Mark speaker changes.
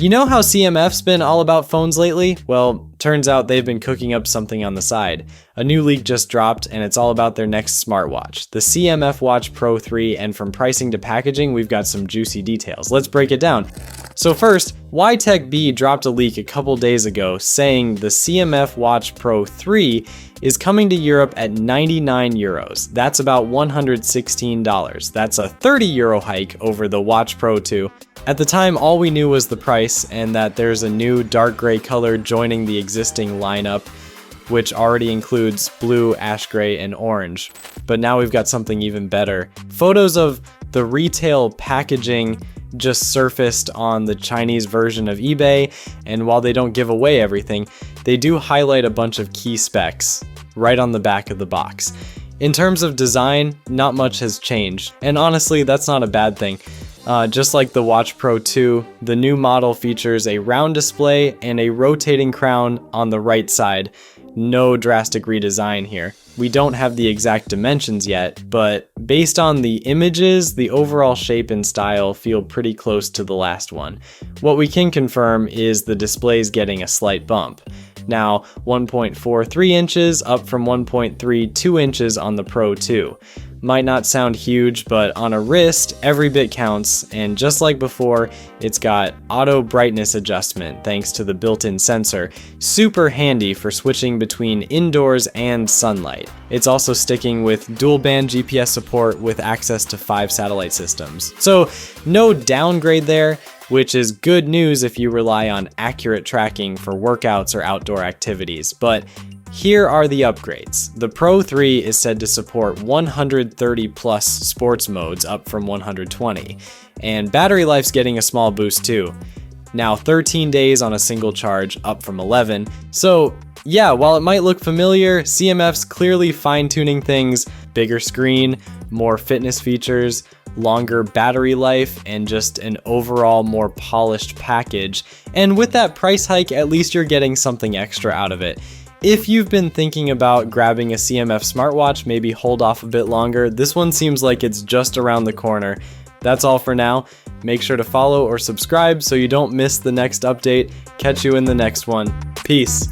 Speaker 1: You know how CMF's been all about phones lately? Well, turns out they've been cooking up something on the side. A new leak just dropped, and it's all about their next smartwatch, the CMF Watch Pro 3, and from pricing to packaging, we've got some juicy details. Let's break it down. So first, YTechB dropped a leak a couple days ago saying the CMF Watch Pro 3 is coming to Europe at 99 euros. That's about $116. That's a 30 euro hike over the Watch Pro 2. At the time, all we knew was the price and that there's a new dark gray color joining the existing lineup, which already includes blue, ash gray, and orange. But now we've got something even better. Photos of the retail packaging just surfaced on the Chinese version of eBay, and while they don't give away everything, they do highlight a bunch of key specs right on the back of the box. In terms of design, not much has changed, and honestly, that's not a bad thing. Just like the Watch Pro 2, the new model features a round display and a rotating crown on the right side. No drastic redesign here. We don't have the exact dimensions yet, but based on the images, the overall shape and style feel pretty close to the last one. What we can confirm is the display's getting a slight bump. Now 1.43 inches up from 1.32 inches on the Pro 2. Might not sound huge, but on a wrist, every bit counts, and just like before, it's got auto brightness adjustment thanks to the built-in sensor, super handy for switching between indoors and sunlight. It's also sticking with dual-band GPS support with access to 5 satellite systems. So no downgrade there, which is good news if you rely on accurate tracking for workouts or outdoor activities, but here are the upgrades. The Pro 3 is said to support 130 plus sports modes up from 120, and battery life's getting a small boost too. Now 13 days on a single charge up from 11. So yeah, while it might look familiar, CMF's clearly fine-tuning things, bigger screen, more fitness features, longer battery life, and just an overall more polished package. And with that price hike, at least you're getting something extra out of it. If you've been thinking about grabbing a CMF smartwatch, maybe hold off a bit longer. This one seems like it's just around the corner. That's all for now. Make sure to follow or subscribe so you don't miss the next update. Catch you in the next one. Peace.